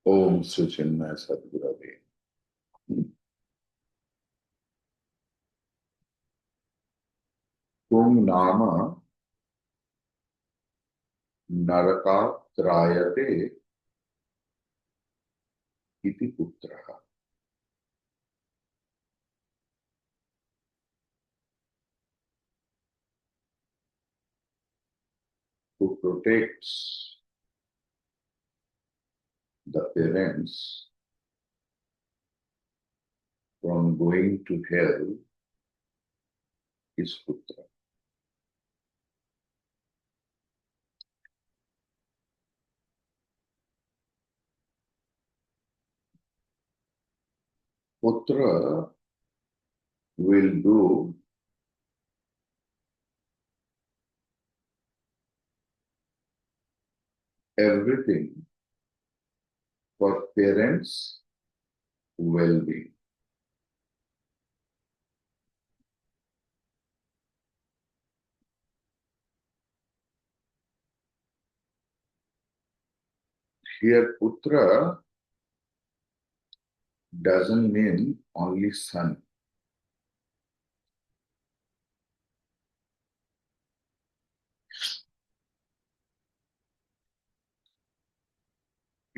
ओम श्री चिन्मय सद्गुरवे। तुम नाम नरकात्रायते इति पुत्रः। Who protects the parents from going to hell is Putra. Putra will do everything for parents' well-being. Here, Putra doesn't mean only son.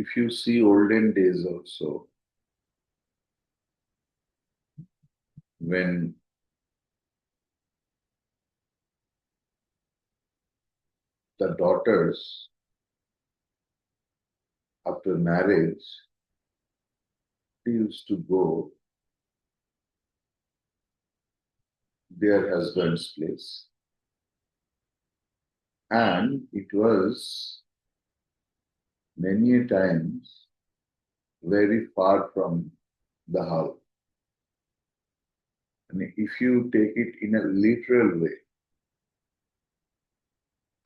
If you see olden days also, when the daughters after marriage, they used to go their husband's place, and it was many times very far from the house. And if you take it in a literal way,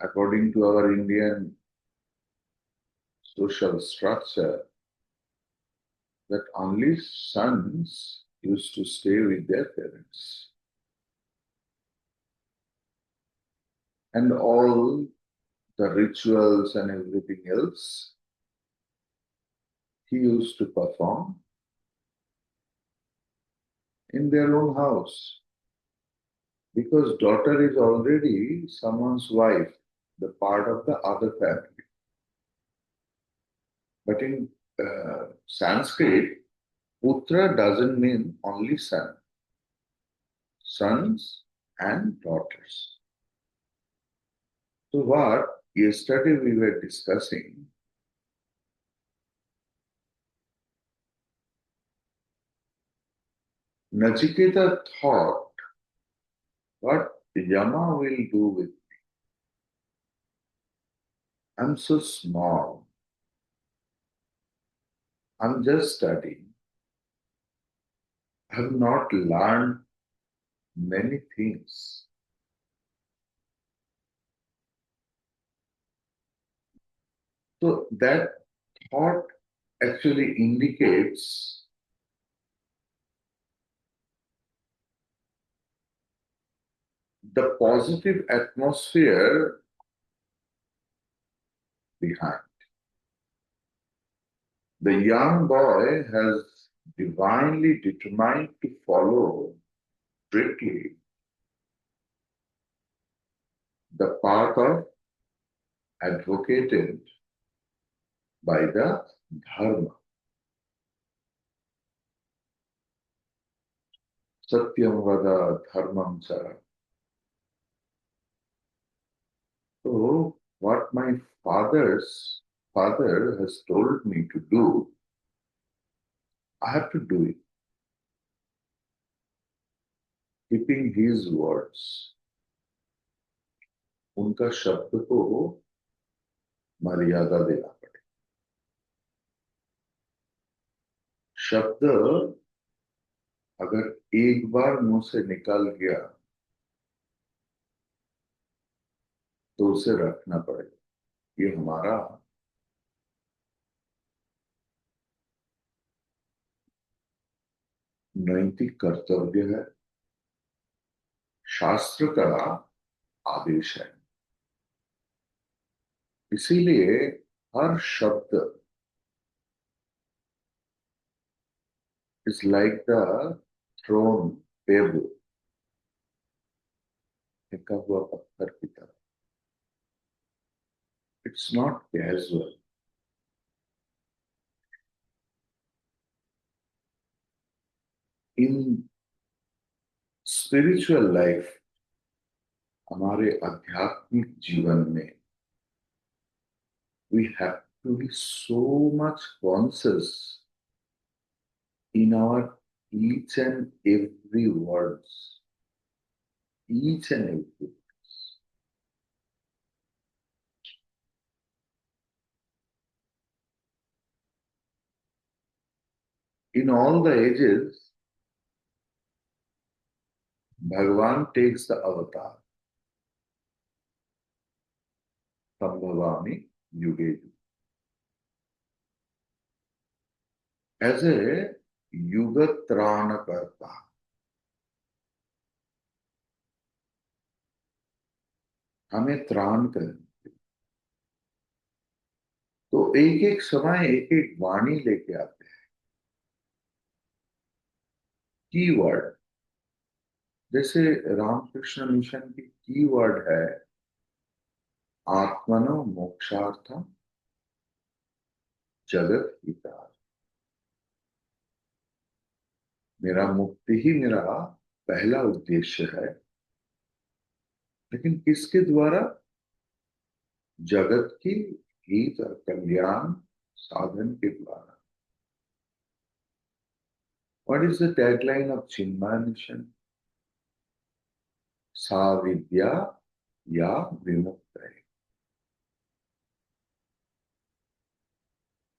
according to our Indian social structure, that only sons used to stay with their parents. And all the rituals and everything else he used to perform in their own house. Because daughter is already someone's wife, the part of the other family. But in Sanskrit, Putra doesn't mean only son, sons and daughters. So what yesterday we were discussing, Nachiketa thought, what Yama will do with me? I'm so small. I'm just studying. I have not learned many things. So that thought actually indicates the positive atmosphere behind. The young boy has divinely determined to follow strictly the path of advocated by the dharma. Satyam vada dharmam cha. So what my father has told me to do, I have to do it. Keeping his words. उनका शब्द को मर्यादा देना पड़े. शब्द अगर एक बार मुंह से निकल गया तो उसे रखना पड़ेगा. ये हमारा नैतिक कर्तव्य है, शास्त्र का आदेश है. इसीलिए हर शब्द is like the thrown pebble, फेंका हुआ पत्थर की तरह. It's not casual. In spiritual life, हमारे आध्यात्मिक जीवन में, we have to be so much conscious in our each and every words, each and every. In all the ages, Bhagavan takes the avatar. Sambhavami Yuge. As a Yugatranakarta. हमें त्राण करें. तो एक एक समय एक एक वाणी लेके आते हैं. कीवर्ड, जैसे रामकृष्ण मिशन की कीवर्ड है आत्मनो मोक्षार्थम जगत हिता. मेरा मुक्ति ही मेरा पहला उद्देश्य है, लेकिन किसके द्वारा? जगत की हित और कल्याण साधन के द्वारा. What is the tagline of Chinmaya Mission? सा विद्या या विमुक्त है.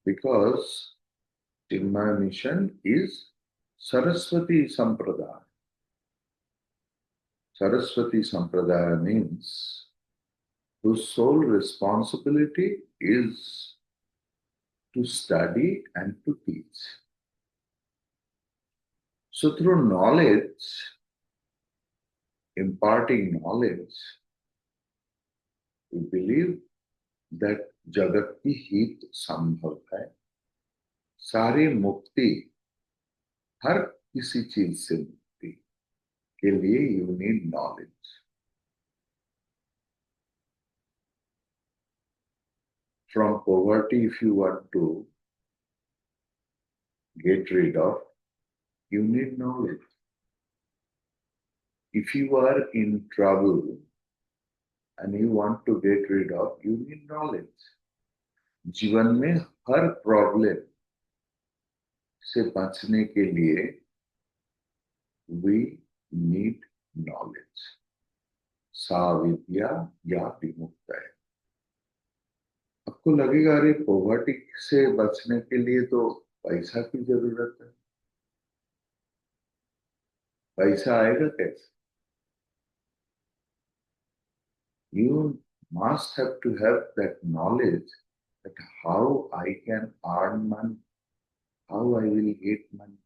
Because Chinmaya Mission is Saraswati Sampradaya. Saraswati Sampradaya means whose sole responsibility is to study and to teach. So through knowledge, imparting knowledge, we believe that जगत की हित संभव है. सारी मुक्ति, हर किसी चीज से मुक्ति के लिए you need knowledge. From poverty, if you want to get rid of, you need knowledge. If you are in trouble and you want to get rid of, you need knowledge. जीवन में हर प्रॉब्लम से बचने के लिए we need knowledge. सा विद्या या विमुक्त है. आपको लगेगा अरे पॉवर्टी से बचने के लिए तो पैसा की जरूरत है. पैसा आएगा कैसे? You must have to have that knowledge that how I can earn money, how I will get money.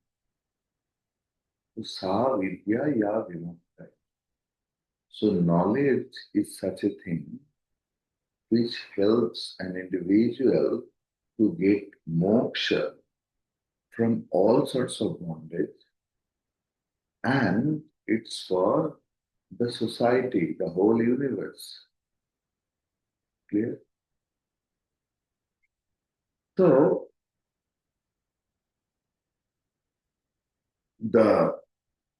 So सा विद्या या विमुक्त है. So knowledge is such a thing which helps an individual to get moksha from all sorts of bondage, and it's for the society, the whole universe. Clear? So,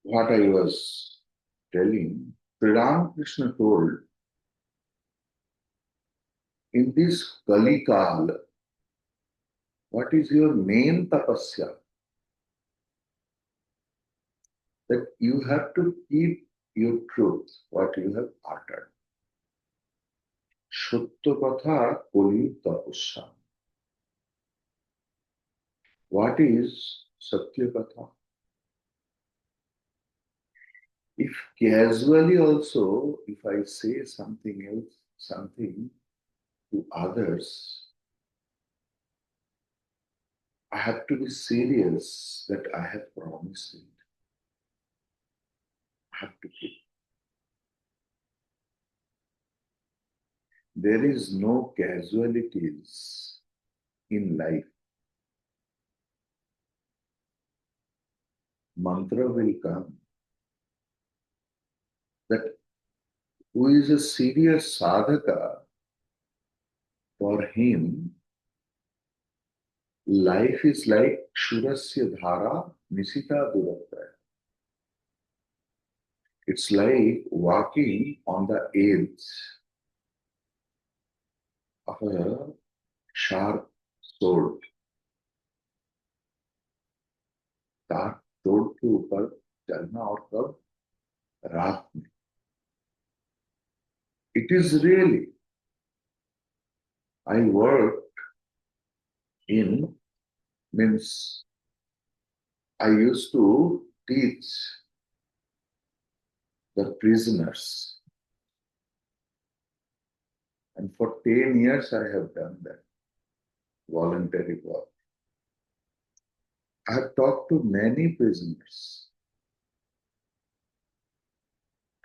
what I was telling, Sri Ramakrishna told, in this Kali Kal, what is your main tapasya? That you have to keep your truth, what you have uttered. Shatya katha koli tapasya. What is Satya katha? If casually also, if I say something else, something to others, I have to be serious that I have promised it. I have to keep. There is no casualties in life. mantra will come that who is a serious sadhaka, for him, life is like Shurasya Dhara Nisita Durata. It's like walking on the edge of a sharp sword. dark sword के ऊपर चलना और कब रात में. It is really. I worked in, means I used to teach the prisoners, and for 10 years I have done that voluntary work. I have talked to many prisoners,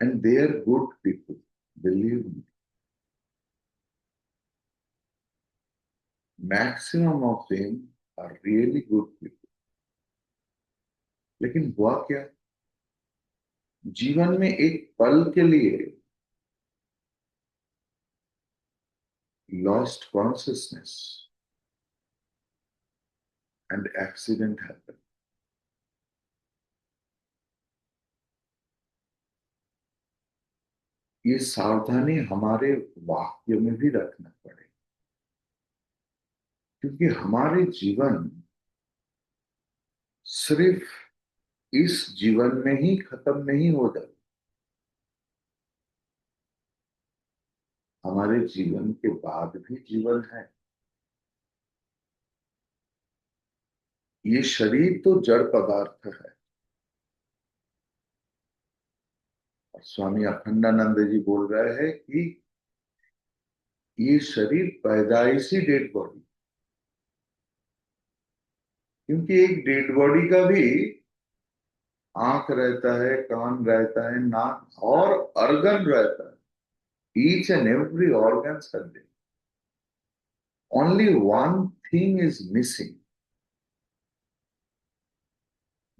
and they are good people, believe me. Maximum of them are really good people. लेकिन हुआ क्या, जीवन में एक पल के लिए lost consciousness and accident happened. ये सावधानी हमारे वाक्य में भी रखना पड़े, क्योंकि हमारे जीवन सिर्फ इस जीवन में ही खत्म नहीं हो जाता. हमारे जीवन के बाद भी जीवन है. ये शरीर तो जड़ पदार्थ है, और स्वामी अखंडानंद जी बोल रहे हैं कि ये शरीर पैदाइशी डेड बॉडी, क्योंकि एक डेड बॉडी का भी आंख रहता है, कान रहता है, नाक और organ रहता है. Each and every organs are there. Only one thing is missing,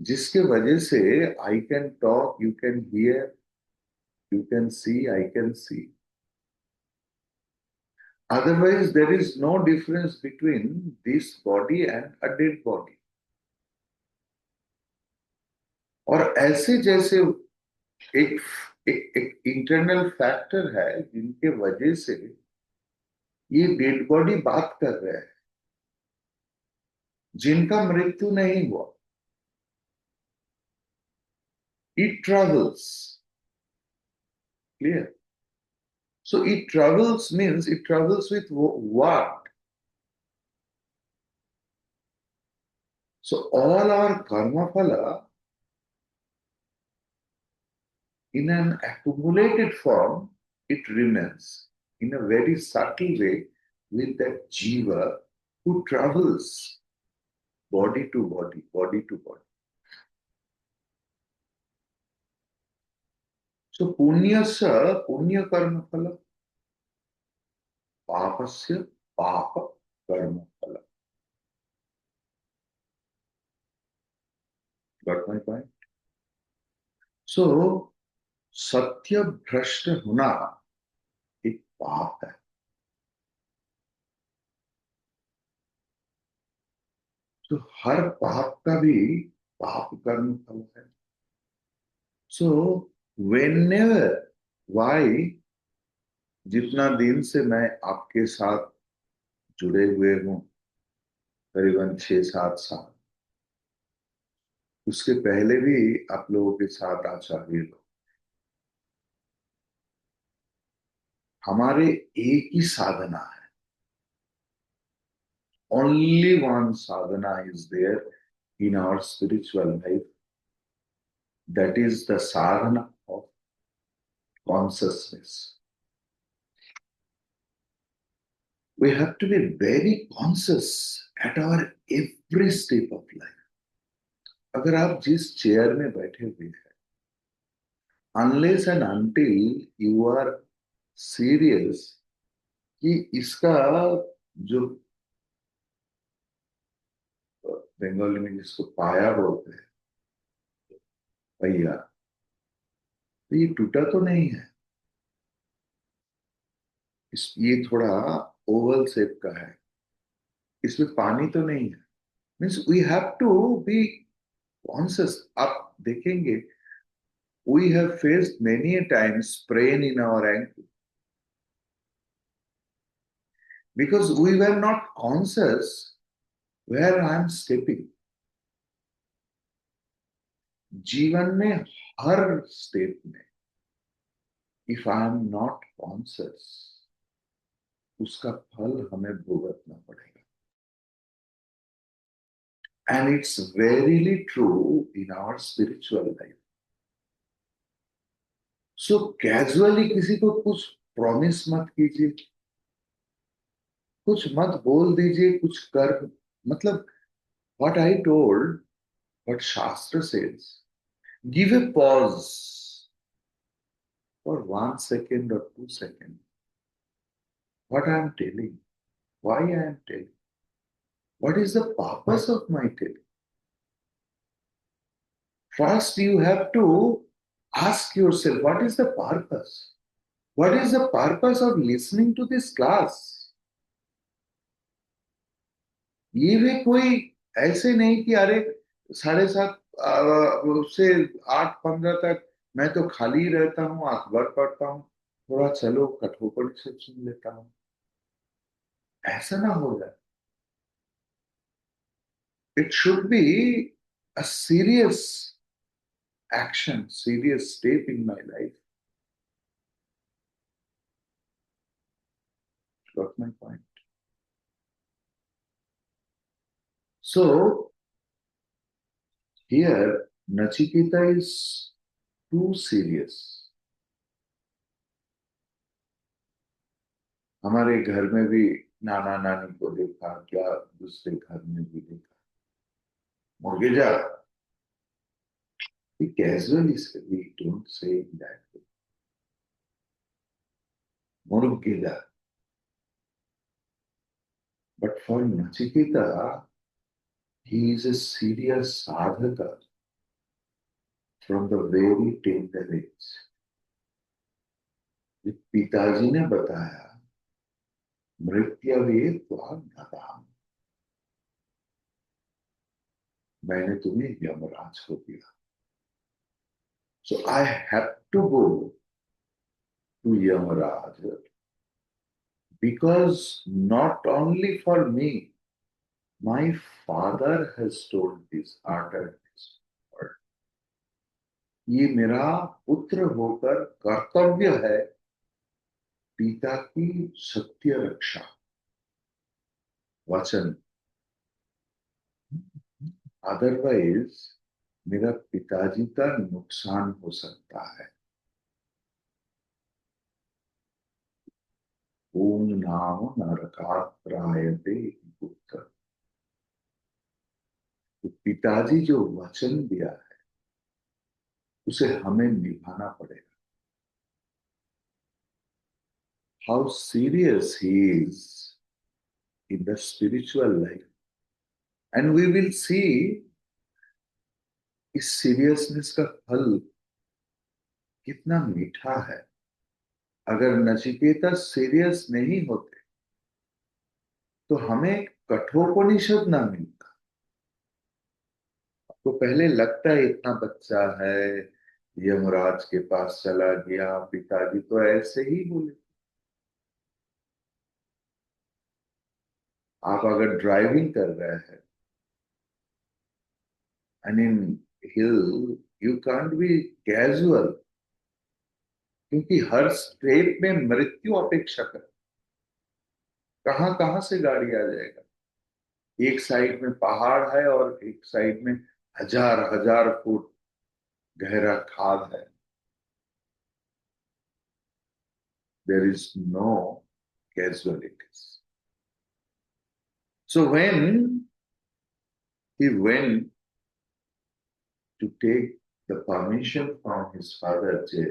जिसके वजह से I can talk, you can hear, you can see, I can see. Otherwise, there is no difference between this body and a dead body. और ऐसे जैसे एक एक internal factor है जिनके वजह से ये डेड बॉडी बात कर रहे हैं, जिनका मृत्यु नहीं हुआ. It travels. Clear? So it travels means it travels with what? So all our karma phala in an accumulated form, it remains in a very subtle way with that jiva who travels body to body, body to body. So punyasya punya karma phala, papasya papa karma phala. Got my point? So सत्य भ्रष्ट होना एक पाप है. तो हर पाप का भी पाप कर्म फल है. सो whenever, why, जितना दिन से मैं आपके साथ जुड़े हुए हूं, करीबन 6-7 साल, उसके पहले भी आप लोगों के साथ आचार्य लोग, हमारे एक ही साधना है. Only one sadhana is there in our spiritual life. That is the sadhana of consciousness. We have to be very conscious at our every step of life. अगर आप जिस चेयर में बैठे हुए हैं, unless and until you are serious कि इसका जो बंगाली में जिसको पाया बोलते हैं, भैया, तो ये टूटा तो नहीं है, ये थोड़ा ओवल शेप का है, इसमें पानी तो नहीं है। Means we have to be conscious. आप देखेंगे, we have faced many times sprain in our ankle because we were not conscious where I am stepping. जीवन में हर स्टेप में if I am not conscious, उसका फल हमें भुगतना पड़ेगा। And it's verily true in our spiritual life. So casually किसी को कुछ प्रॉमिस मत कीजिए, कुछ मत बोल दीजिए, कुछ कर, मतलब व्हाट आई टोल्ड, व्हाट शास्त्र says, give a pause for 1 second or 2 seconds. What I am telling, why I am telling, what is the purpose of my telling? First, you have to ask yourself, what is the purpose? What is the purpose of listening to this class? ये भी कोई ऐसे नहीं कि अरे 7:30 से 8:15 तक मैं तो खाली रहता हूँ, अखबार पढ़ता हूँ, थोड़ा चलो कठोपनिषद सुन लेता हूँ, ऐसा ना हो जाए। It should be a serious action, serious step in my life. Got my point? So here, Nachiketa is too serious. हमारे घर में भी नाना नानी को देखा, क्या दूसरे घर में भी देखा, मुर्गेजा, we casually say, we don't say it that way. Murugeda. But for Nachiketa, he is a serious sadhaka from the very tender age. पिताजी ने बताया, मृत्यवे त्वां गताम, मैंने तुम्हें यमराज को दिया। So I have to go to Yamaraj because not only for me, my father has told this, uttered this word. ये मेरा पुत्र होकर कर्तव्य है पिता की सत्य रक्षा, वचन। अदरवाइज मेरा पिताजी का नुकसान हो सकता है। ओम नाम नरकात्रायते पुत्र। तो पिताजी जो वचन दिया है उसे हमें निभाना पड़ेगा। How serious he is in the spiritual life, and we will see इस सीरियसनेस का फल कितना मीठा है। अगर नचिकेता सीरियस नहीं होते तो हमें कठोपनिषद ना मिलता। तो पहले लगता है इतना बच्चा है, यमराज के पास चला गया, पिताजी तो ऐसे ही बोले। आप अगर ड्राइविंग कर रहे हैं and in hill, you can't be casual, क्योंकि हर स्टेप में मृत्यु अपेक्षा कर, कहां कहां से गाड़ी आ जाएगा। एक साइड में पहाड़ है और एक साइड में हजार हजार फुट गहरा खाद है। There is no casualties. So when he went to take the permission from his father, जे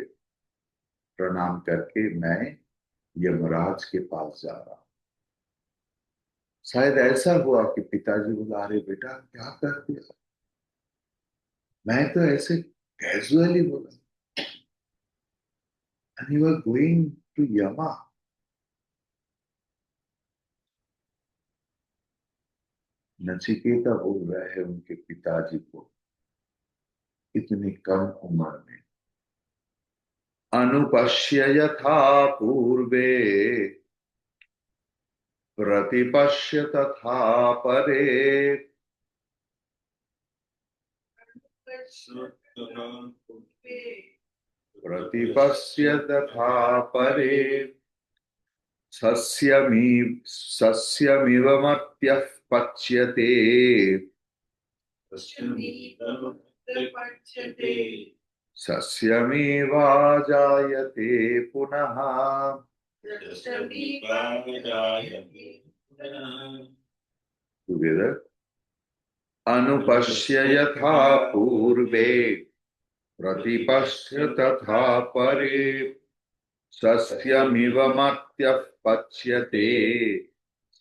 प्रणाम करके मैं यमराज के पास जा रहा हूं, शायद ऐसा हुआ कि पिताजी बोला, अरे बेटा क्या कर दिया, मैं तो ऐसे कैजुअली बोला, and you are going to Yama. Nachiketa बोल रहा है उनके पिताजी को इतनी कम उम्र में, अनुपश्य यथा पूर्वे प्रतिपश्य तथा परे, प्रतिपश्य तथा परे, सस्यमिव मर्त्यः पच्यते, सस्यमेवाजायते पुनः। टुगेदर, अनुपश्य यथा पूर्वे प्रतिपश्य तथा परे, सस्यमिव मर्त्यः पच्यते,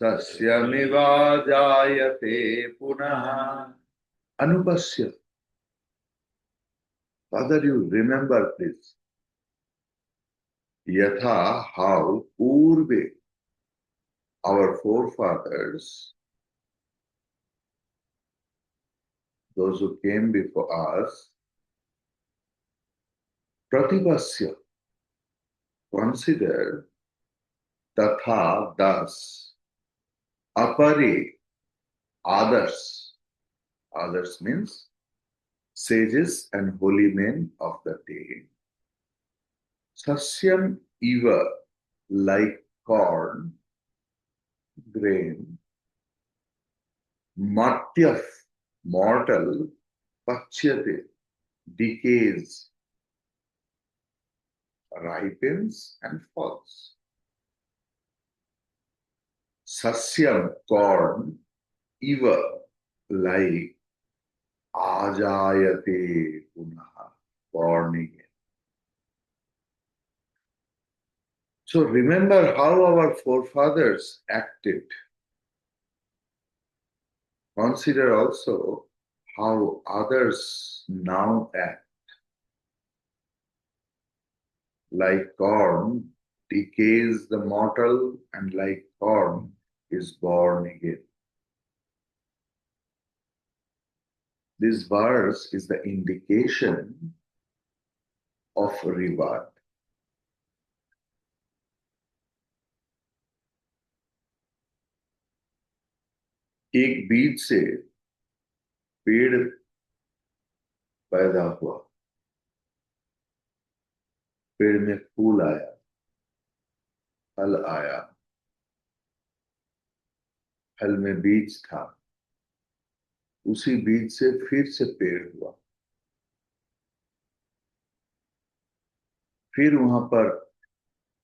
सस्यमिवाजायते पुनः। अनुपश्य, Father, you remember this. Yatha, how Purve, our forefathers, those who came before us, Pratipasya, consider, Tatha, thus, Apare, others. Others means sages and holy men of the day. Sasyam eva, like corn, grain, Matyaf, mortal, Pachyate, decays, ripens and falls. Sasyam, corn, eva, like ajayate punaha, born again. So remember how our forefathers acted. Consider also how others now act. Like corn decays the mortal, and like corn is born again. This verse is the indication of reward. एक बीज से पेड़ पैदा हुआ, पेड़ में फूल आया, फल आया, फल में बीज था, उसी बीज से फिर से पेड़ हुआ, फिर वहां पर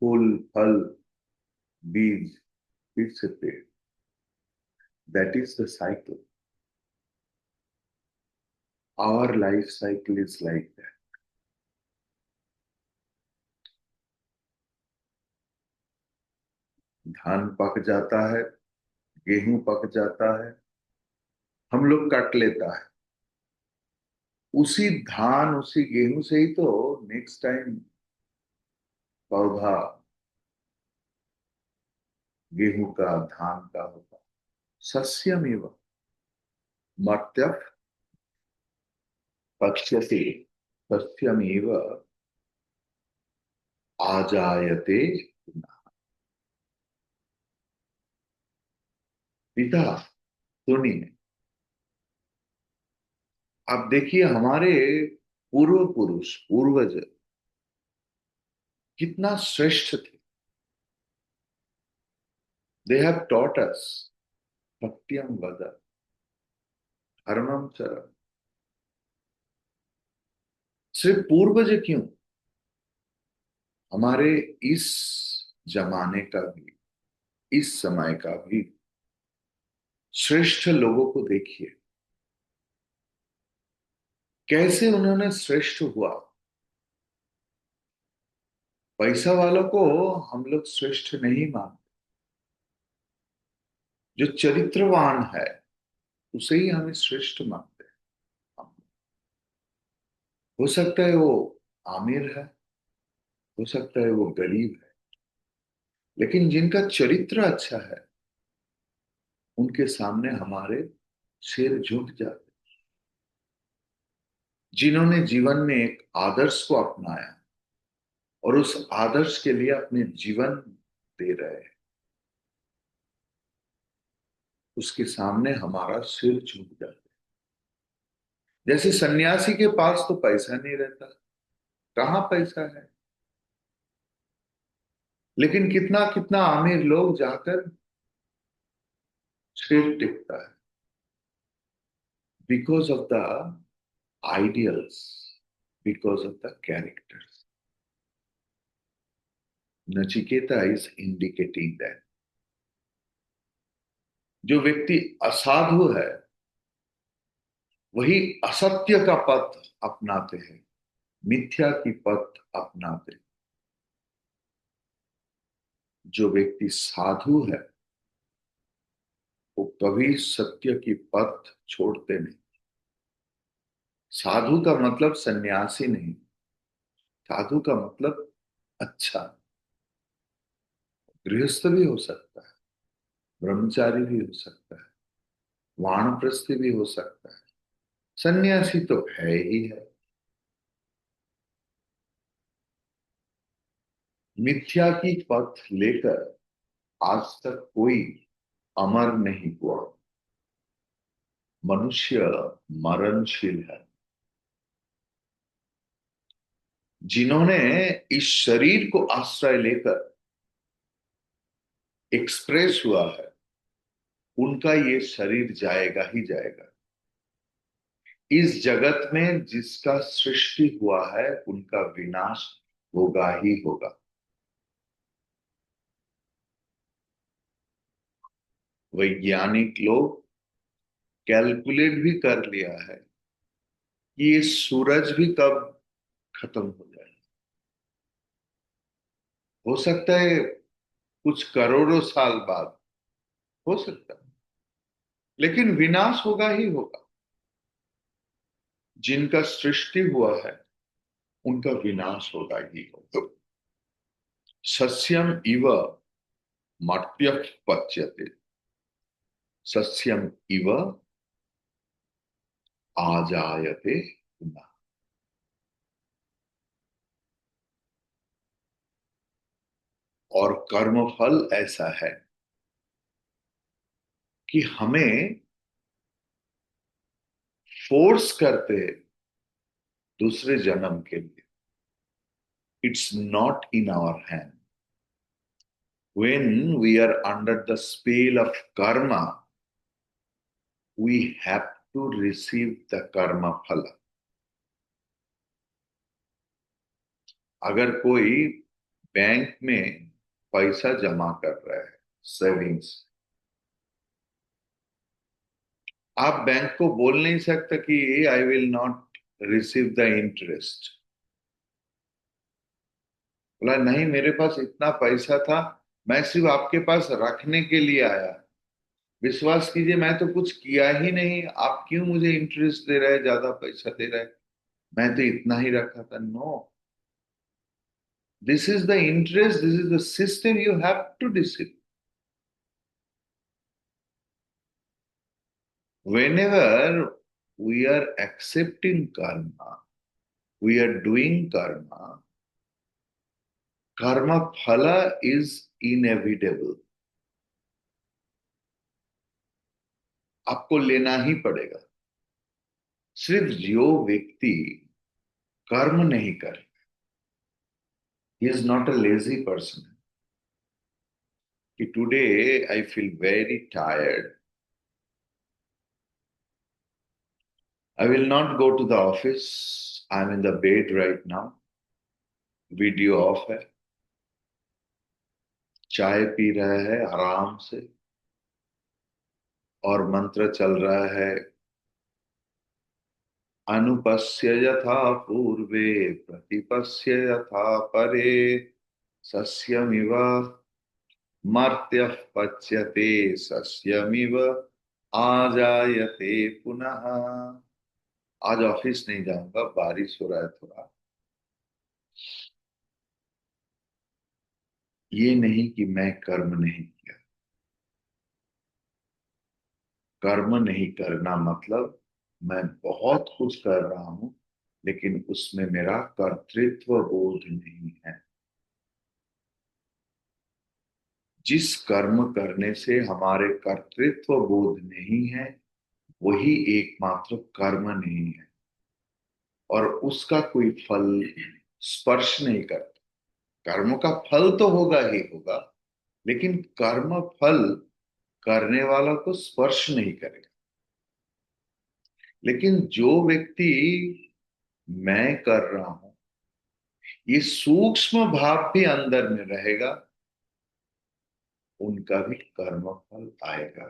फूल, फल, बीज, फिर से पेड़. That is the cycle. Our life cycle is like that. धान पक जाता है, गेहूं पक जाता है, हम लोग काट लेता है, उसी धान उसी गेहूं से ही तो नेक्स्ट टाइम पौधा गेहूं का, धान का होता. सस्यमेव मर्त्यः पच्यते, सस्यमेव आजायते. पिता सुनिए, आप देखिए हमारे पूर्व पुरुष, पूर्वज कितना श्रेष्ठ थे. They have taught us सत्यम वद, धर्मम चर. सिर्फ पूर्वज क्यों, हमारे इस जमाने का भी, इस समय का भी श्रेष्ठ लोगों को देखिए, कैसे उन्होंने श्रेष्ठ हुआ. पैसा वालों को हम लोग श्रेष्ठ नहीं मानते, जो चरित्रवान है उसे ही हमें श्रेष्ठ मानते हैं. हो सकता है वो आमिर है, हो सकता है वो गरीब है, लेकिन जिनका चरित्र अच्छा है उनके सामने हमारे सिर झुक जाते। जिन्होंने जीवन में एक आदर्श को अपनाया और उस आदर्श के लिए अपने जीवन दे रहे हैं, उसके सामने हमारा सिर झुक जाता है। जैसे सन्यासी के पास तो पैसा नहीं रहता, कहाँ पैसा है, लेकिन कितना कितना अमीर लोग जाकर सिर टिकता है, because of the ideals, because of the characters. Nachiketa is indicating that जो व्यक्ति असाधु है वही असत्य का पथ अपनाते हैं, मिथ्या की पथ अपनाते हैं। जो व्यक्ति साधु है वो कभी सत्य की पथ छोड़ते नहीं। साधु का मतलब सन्यासी नहीं, साधु का मतलब अच्छा, गृहस्थ भी हो सकता है, ब्रह्मचारी भी हो सकता है, वानप्रस्थी भी हो सकता है, सन्यासी तो है ही है। मिथ्या की पथ लेकर आज तक कोई अमर नहीं हुआ। मनुष्य मरणशील है। जिन्होंने इस शरीर को आश्रय लेकर एक्सप्रेस हुआ है उनका ये शरीर जाएगा ही जाएगा। इस जगत में जिसका सृष्टि हुआ है उनका विनाश होगा ही होगा। वैज्ञानिक लोग कैलकुलेट भी कर लिया है कि ये सूरज भी कब खत्म हो जाए। हो सकता है कुछ करोड़ों साल बाद, हो सकता है, लेकिन विनाश होगा ही होगा। जिनका सृष्टि हुआ है उनका विनाश होगा ही होगा। सस्यम इव मर्त्य पच्यते, सस्यम इव आजायते पुनः। और कर्मफल ऐसा है कि हमें फोर्स करते हैं दूसरे जन्म के लिए। It's not in our hand. When we are under the spell of karma, we have to receive the karma phala. अगर कोई बैंक में पैसा जमा कर रहा है, सेविंग्स, आप बैंक को बोल नहीं सकते कि आई will not receive the interest. बोला नहीं, मेरे पास इतना पैसा था, मैं सिर्फ आपके पास रखने के लिए आया। विश्वास कीजिए, मैं तो कुछ किया ही नहीं, आप क्यों मुझे इंटरेस्ट दे रहे हैं, ज्यादा पैसा दे रहे हैं, मैं तो इतना ही रखा था। No, this is the interest, this is the system you have to deceive. Whenever we are accepting karma, we are doing karma, karma phala is inevitable. आपको लेना ही पड़ेगा। सिर्फ जो व्यक्ति कर्म नहीं करे, he is not a lazy person, कि today I feel very tired, I will not go to the office, I'm in the bed right now, video of है, चाय पी रहा है आराम से और मंत्र चल रहा है, अनुपस्य यथा पूर्वे प्रतिपस्य यथा परे, सस्यमिव मर्त्यः पच्यते सस्यमिव आजायते पुनः। आज ऑफिस नहीं जाऊंगा, बारिश हो रहा है थोड़ा। ये नहीं कि मैं कर्म नहीं किया। कर्म नहीं करना मतलब मैं बहुत कुछ कर रहा हूं, लेकिन उसमें मेरा कर्तृत्व बोध नहीं है। जिस कर्म करने से हमारे कर्तृत्व बोध नहीं है, वही एकमात्र कर्म नहीं है, और उसका कोई फल स्पर्श नहीं करता। कर्म का फल तो होगा ही होगा, लेकिन कर्म फल करने वाला को स्पर्श नहीं करेगा। लेकिन जो व्यक्ति मैं कर रहा हूं, ये सूक्ष्म भाव भी अंदर में रहेगा, उनका भी कर्म फल आएगा।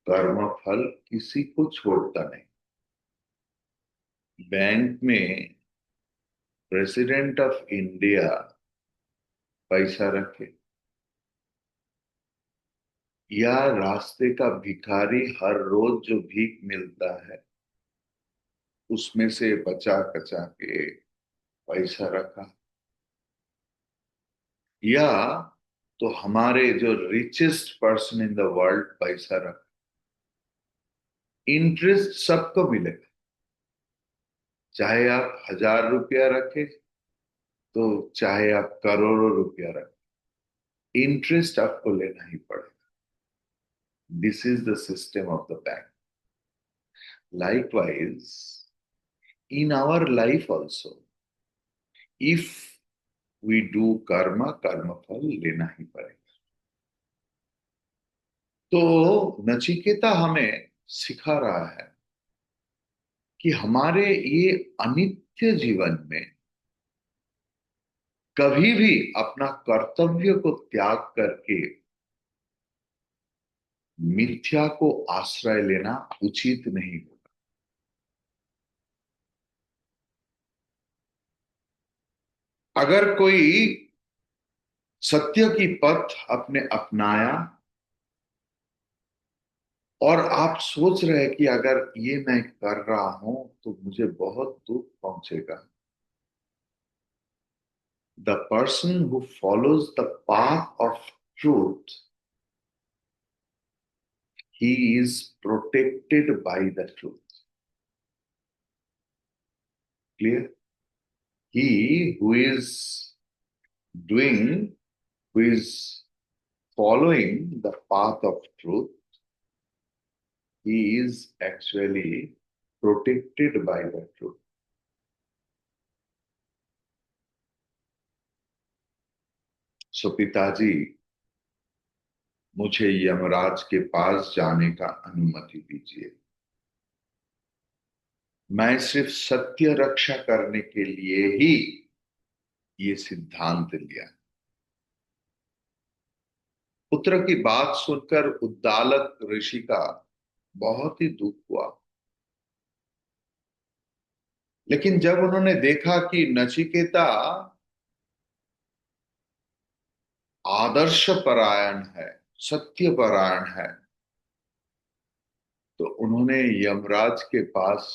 कर्म फल किसी को छोड़ता नहीं। बैंक में प्रेसिडेंट ऑफ इंडिया पैसा रखे, या रास्ते का भिखारी हर रोज जो भीख मिलता है उसमें से बचा कचा के पैसा रखा, या तो हमारे जो richest person in the world पैसा रखा, इंटरेस्ट सबको मिलेगा। चाहे आप 1,000 रुपया रखें, तो चाहे आप करोड़ों रुपया रखें, इंटरेस्ट आपको लेना ही पड़ेगा। This is the system of the bank. Likewise, in our life also, if we do karma, कर्म फल लेना ही पड़ेगा। तो नचिकेता हमें सिखा रहा है कि हमारे ये अनित्य जीवन में कभी भी अपना कर्तव्य को त्याग करके मिथ्या को आश्रय लेना उचित नहीं होगा। अगर कोई सत्य की पथ अपने अपनाया, और आप सोच रहे हैं कि अगर ये मैं कर रहा हूं तो मुझे बहुत दुख पहुंचेगा, the person who follows the path of truth, he is protected by the truth. Clear? He who is doing, who is following the path of truth, he is actually protected by the truth. So पिताजी, मुझे यमराज के पास जाने का अनुमति दीजिए। मैं सिर्फ सत्य रक्षा करने के लिए ही ये सिद्धांत लिया। पुत्र की बात सुनकर उद्दालक ऋषि का बहुत ही दुख हुआ, लेकिन जब उन्होंने देखा कि नचिकेता आदर्श परायण है, सत्य परायण है, तो उन्होंने यमराज के पास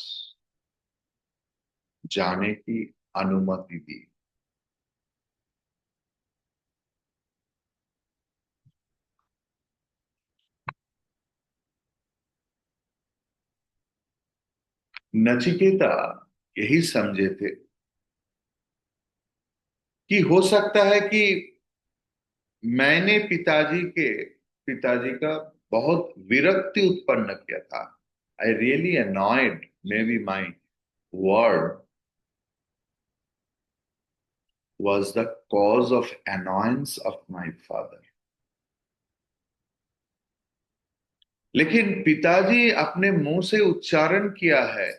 जाने की अनुमति दी। नचिकेता यही समझे थे कि हो सकता है कि मैंने पिताजी का बहुत विरक्ति उत्पन्न किया था। I really annoyed, may be my word was the cause of annoyance of my father। लेकिन पिताजी अपने मुंह से उच्चारण किया है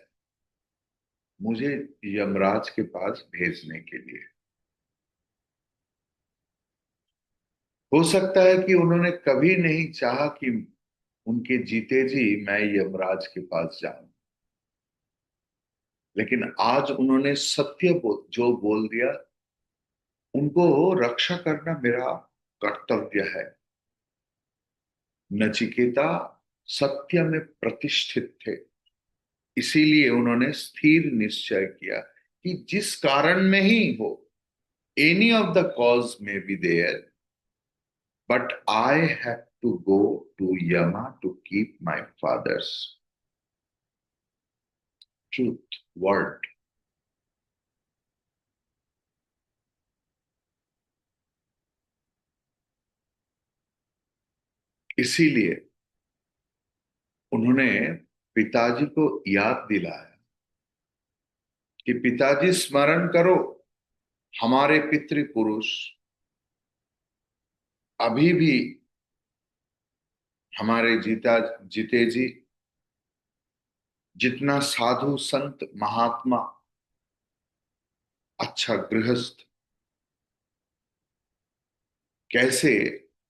मुझे यमराज के पास भेजने के लिए। हो सकता है कि उन्होंने कभी नहीं चाहा कि उनके जीते जी मैं यमराज के पास जाऊं, लेकिन आज उन्होंने जो बोल दिया, उनको रक्षा करना मेरा कर्तव्य है। नचिकेता सत्य में प्रतिष्ठित थे, इसीलिए उन्होंने स्थिर निश्चय किया कि जिस कारण में ही हो, एनी ऑफ द कॉज में be there, but I have to go to Yama to keep my father's truth word. इसीलिए उन्होंने पिताजी को याद दिलाया कि पिताजी स्मरण करो, हमारे पितृपुरुष अभी भी, हमारे जीते जी जितना साधु संत महात्मा अच्छा गृहस्थ कैसे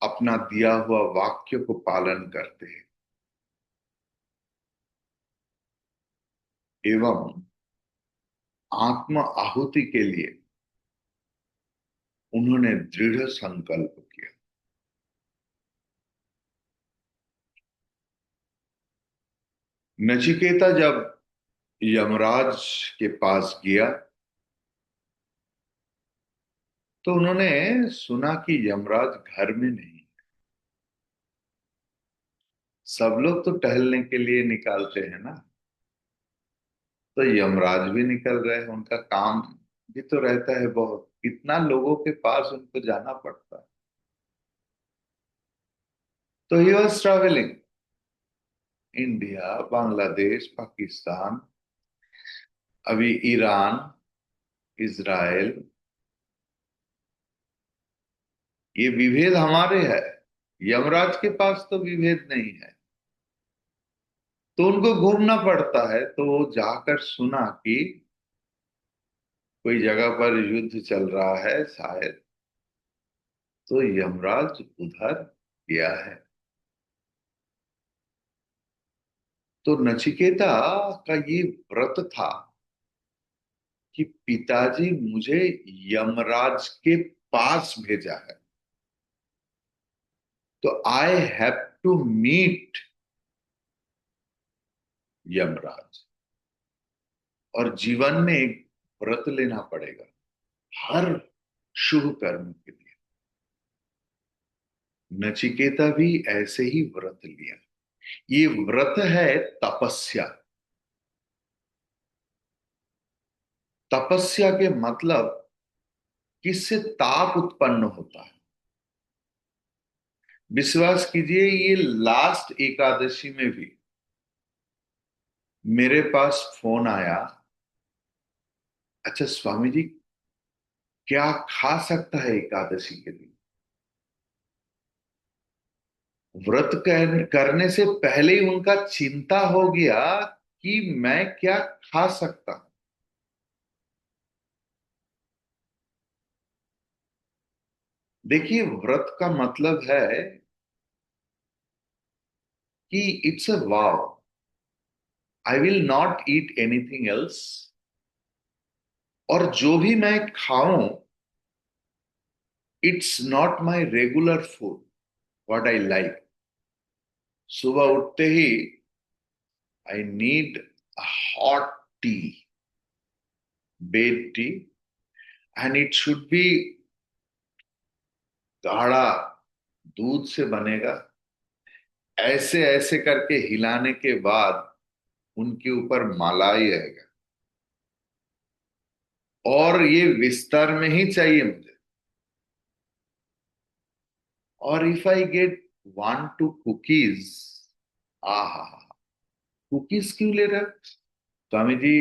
अपना दिया हुआ वाक्य को पालन करते हैं, एवं आत्म आहुति के लिए उन्होंने दृढ़ संकल्प किया। नचिकेता जब यमराज के पास गया तो उन्होंने सुना कि यमराज घर में नहीं। सब लोग तो टहलने के लिए निकालते हैं ना, तो यमराज भी निकल रहे हैं, उनका काम भी तो रहता है बहुत, कितना लोगों के पास उनको जाना पड़ता है। तो he was travelling India, Bangladesh, Pakistan, अभी ईरान, इजराइल, ये विभेद हमारे है, यमराज के पास तो विभेद नहीं है। तो उनको घूमना पड़ता है, तो वो जाकर सुना कि कोई जगह पर युद्ध चल रहा है शायद, तो यमराज उधर गया है। तो नचिकेता का ये व्रत था कि पिताजी मुझे यमराज के पास भेजा है, तो I have to meet Yamraj, और जीवन में एक व्रत लेना पड़ेगा हर शुभ कर्म के लिए। नचिकेता भी ऐसे ही व्रत लिया। ये व्रत है तपस्या। तपस्या के मतलब किससे ताप उत्पन्न होता है। विश्वास कीजिए, ये लास्ट एकादशी में भी मेरे पास फोन आया, अच्छा स्वामी जी क्या खा सकता है एकादशी के दिन। व्रत करने से पहले ही उनका चिंता हो गया कि मैं क्या खा सकता हूं। देखिए, व्रत का मतलब है कि it's a vow, I will not eat anything else, और जो भी मैं खाऊं it's not my regular food, what I like. सुबह उठते ही I need hot tea, bed tea, and it should be गाढ़ा, दूध से बनेगा। ऐसे ऐसे करके हिलाने के बाद उनके ऊपर मलाई आएगा, और ये विस्तार में ही चाहिए मुझे। और इफ आई गेट 1 2 कुकीज, आहा, कुकीज क्यों ले रहे हो स्वामी जी?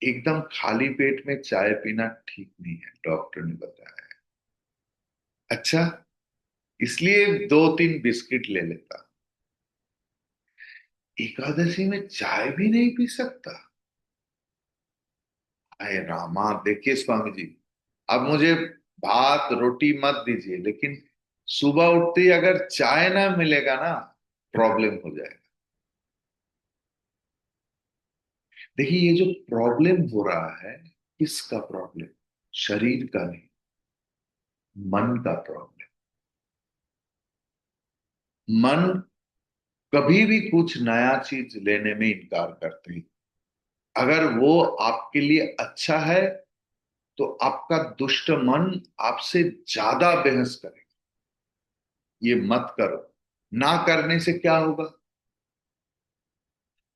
एकदम खाली पेट में चाय पीना ठीक नहीं है, डॉक्टर ने बताया है। अच्छा, इसलिए 2 3 बिस्किट ले लेता। एकादशी में चाय भी नहीं पी सकता? अरे रामा, देखिए स्वामी जी, अब मुझे भात रोटी मत दीजिए, लेकिन सुबह उठते ही अगर चाय ना मिलेगा ना, प्रॉब्लम हो जाएगा। देखिए, ये जो प्रॉब्लम हो रहा है, किसका प्रॉब्लम? शरीर का नहीं, मन का प्रॉब्लम। मन कभी भी कुछ नया चीज लेने में इनकार करते हैं। अगर वो आपके लिए अच्छा है तो आपका दुष्ट मन आपसे ज्यादा बहस करे, ये मत करो। ना करने से क्या होगा?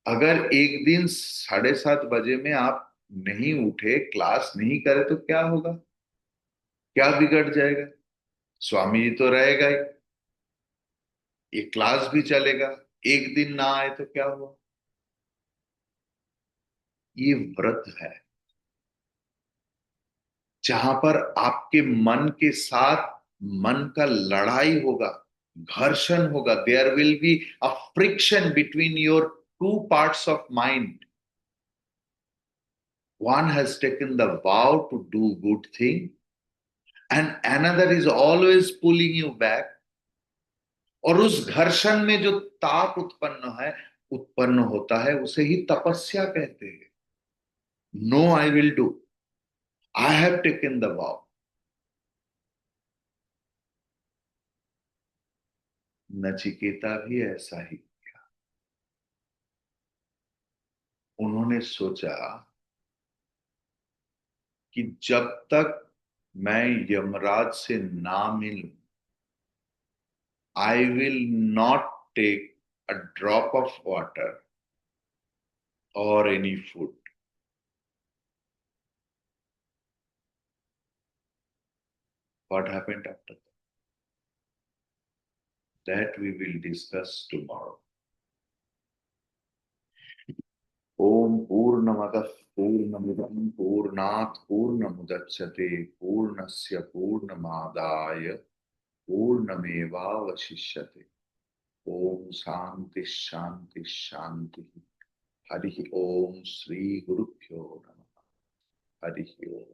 अगर एक दिन 7:30 बजे में आप नहीं उठे, क्लास नहीं करे, तो क्या होगा? क्या बिगड़ जाएगा? स्वामी जी तो रहेगा ही, ये क्लास भी चलेगा। एक दिन ना आए तो क्या हुआ? ये व्रत है जहां पर आपके मन के साथ मन का लड़ाई होगा, घर्षण होगा। There will be a friction between your two parts of mind. One has taken the vow to do good thing, and another is always pulling you back. और उस घर्षण में जो ताप उत्पन्न होता है, उसे ही तपस्या कहते हैं। No, I will do, I have taken the vow. Nachiketa भी ऐसा ही किया। उन्होंने सोचा कि जब तक मैं यमराज से ना मिलूं, I will not take a drop of water और any food. What happened after that we will discuss tomorrow. ओम पूर्णमदः पूर्णमिदं पूर्णात् पूर्णमुदच्यते पूर्णस्य पूर्णमादाय पूर्णमेवावशिष्यते। ओम शांति शांति शांति। हरि ओम। श्री गुरुभ्यो नमः। हरि ओम।